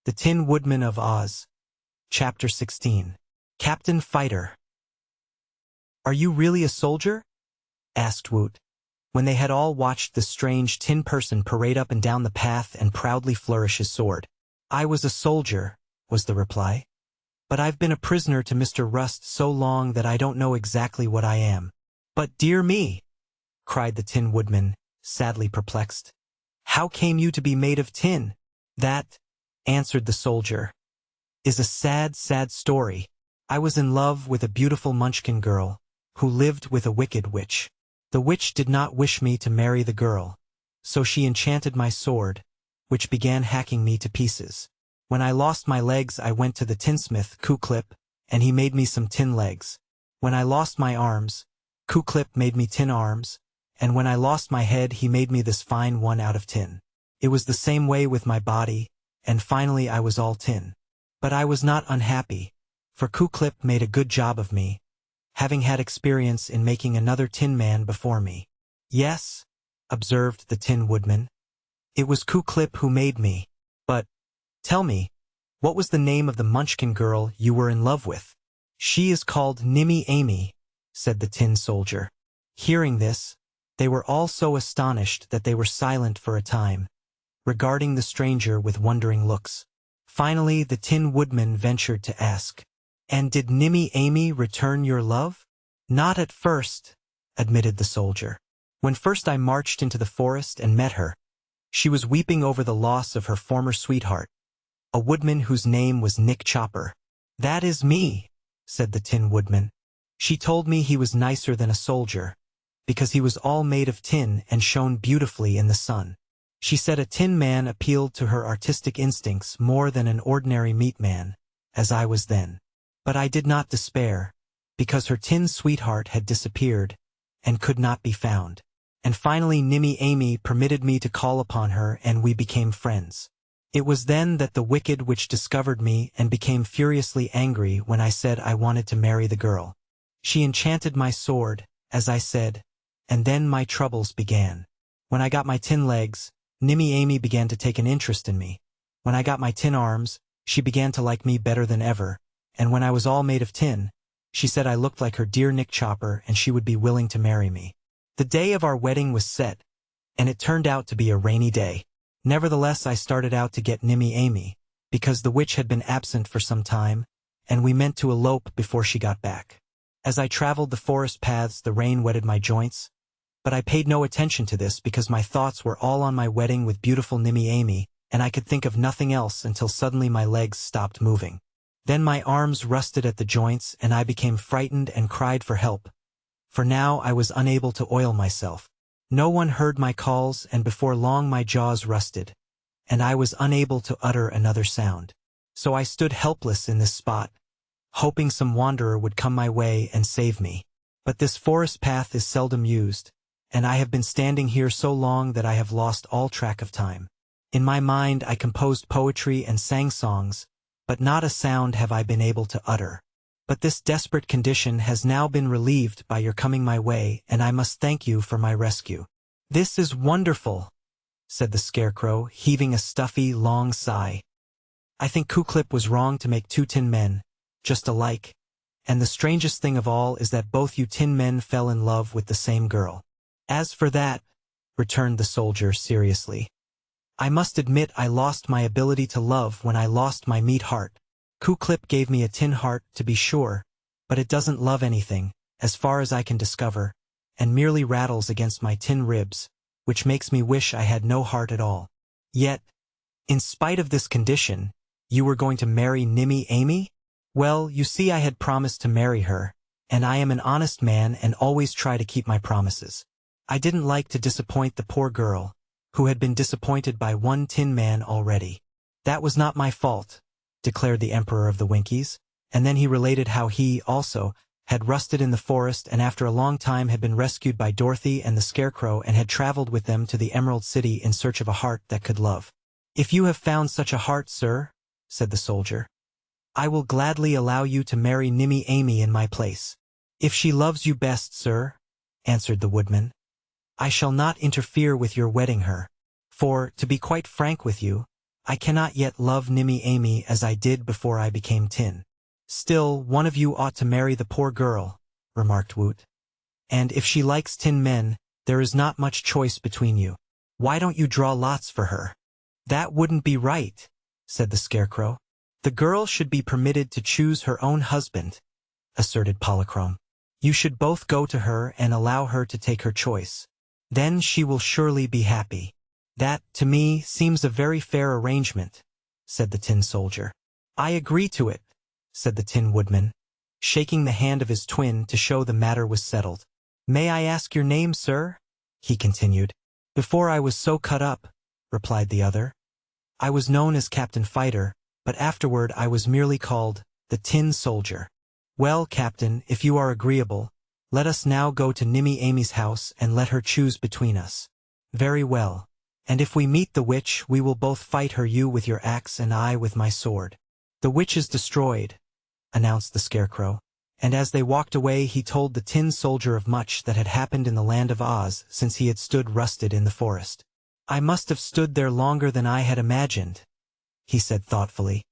The Tin Woodman of Oz. Chapter 16. Captain Fighter. "Are you really a soldier?" asked Woot, when they had all watched the strange tin person parade up and down the path and proudly flourish his sword. "I was a soldier," was the reply. "But I've been a prisoner to Mr. Rust so long that I don't know exactly what I am." "But dear me!" cried the Tin Woodman, sadly perplexed. "How came you to be made of tin?" "That," answered the soldier, "is a sad, sad story. I was in love with a beautiful Munchkin girl, who lived with a wicked witch. The witch did not wish me to marry the girl, so she enchanted my sword, which began hacking me to pieces. When I lost my legs, I went to the tinsmith, Ku-Klip, and he made me some tin legs. When I lost my arms, Ku-Klip made me tin arms, and when I lost my head, he made me this fine one out of tin. It was the same way with my body, and finally I was all tin. But I was not unhappy, for Ku-Klip made a good job of me, having had experience in making another tin man before me." "Yes," observed the Tin Woodman, "it was Ku-Klip who made me. But, tell me, what was the name of the Munchkin girl you were in love with?" "She is called Nimmy Amy," said the Tin Soldier. Hearing this, they were all so astonished that they were silent for a time, regarding the stranger with wondering looks. Finally, the Tin Woodman ventured to ask, "And did Nimmy Amy return your love?" "Not at first," admitted the soldier. "When first I marched into the forest and met her, she was weeping over the loss of her former sweetheart, a woodman whose name was Nick Chopper." "That is me," said the Tin Woodman. "She told me he was nicer than a soldier, because he was all made of tin and shone beautifully in the sun. She said a tin man appealed to her artistic instincts more than an ordinary meat man, as I was then. But I did not despair, because her tin sweetheart had disappeared, and could not be found. And finally Nimmy Amy permitted me to call upon her, and we became friends. It was then that the wicked witch discovered me and became furiously angry when I said I wanted to marry the girl. She enchanted my sword, as I said, and then my troubles began. When I got my tin legs, Nimmy Amy began to take an interest in me. When I got my tin arms, she began to like me better than ever, and when I was all made of tin, she said I looked like her dear Nick Chopper and she would be willing to marry me. The day of our wedding was set, and it turned out to be a rainy day. Nevertheless, I started out to get Nimmy Amy, because the witch had been absent for some time, and we meant to elope before she got back. As I traveled the forest paths, the rain wetted my joints, but I paid no attention to this because my thoughts were all on my wedding with beautiful Nimmy Amy, and I could think of nothing else until suddenly my legs stopped moving. Then my arms rusted at the joints, and I became frightened and cried for help, for now I was unable to oil myself. No one heard my calls, and before long my jaws rusted, and I was unable to utter another sound. So I stood helpless in this spot, hoping some wanderer would come my way and save me. But this forest path is seldom used, and I have been standing here so long that I have lost all track of time. In my mind I composed poetry and sang songs, but not a sound have I been able to utter. But this desperate condition has now been relieved by your coming my way, and I must thank you for my rescue." "This is wonderful," said the Scarecrow, heaving a stuffy, long sigh. "I think Ku-Klip was wrong to make two tin men, just alike, and the strangest thing of all is that both you tin men fell in love with the same girl." "As for that," returned the soldier seriously, "I must admit I lost my ability to love when I lost my meat heart. Ku-Klip gave me a tin heart, to be sure, but it doesn't love anything, as far as I can discover, and merely rattles against my tin ribs, which makes me wish I had no heart at all. Yet, in spite of this condition, you were going to marry Nimmy Amy?" "Well, you see, I had promised to marry her, and I am an honest man and always try to keep my promises. I didn't like to disappoint the poor girl, who had been disappointed by one tin man already. That was not my fault," declared the Emperor of the Winkies, and then he related how he, also, had rusted in the forest and after a long time had been rescued by Dorothy and the Scarecrow and had traveled with them to the Emerald City in search of a heart that could love. "If you have found such a heart, sir," said the soldier, "I will gladly allow you to marry Nimmy Amy in my place." "If she loves you best, sir," answered the Woodman, "I shall not interfere with your wedding her. For, to be quite frank with you, I cannot yet love Nimmy Amy as I did before I became tin. Still, one of you ought to marry the poor girl, remarked Woot. And if she likes tin men, there is not much choice between you. Why don't you draw lots for her? That wouldn't be right, said the Scarecrow. The girl should be permitted to choose her own husband, asserted Polychrome. You should both go to her and allow her to take her choice. Then she will surely be happy. That, to me, seems a very fair arrangement, said the Tin Soldier. I agree to it, said the Tin Woodman, shaking the hand of his twin to show the matter was settled. May I ask your name, sir? He continued. Before I was so cut up, replied the other. I was known as Captain Fighter, but afterward I was merely called the Tin Soldier. Well, Captain, if you are agreeable, let us now go to Nimmy Amy's house and let her choose between us. Very well. And if we meet the witch, we will both fight her, you with your axe and I with my sword. The witch is destroyed, announced the Scarecrow, and as they walked away he told the Tin Soldier of much that had happened in the land of Oz since he had stood rusted in the forest. I must have stood there longer than I had imagined, he said thoughtfully.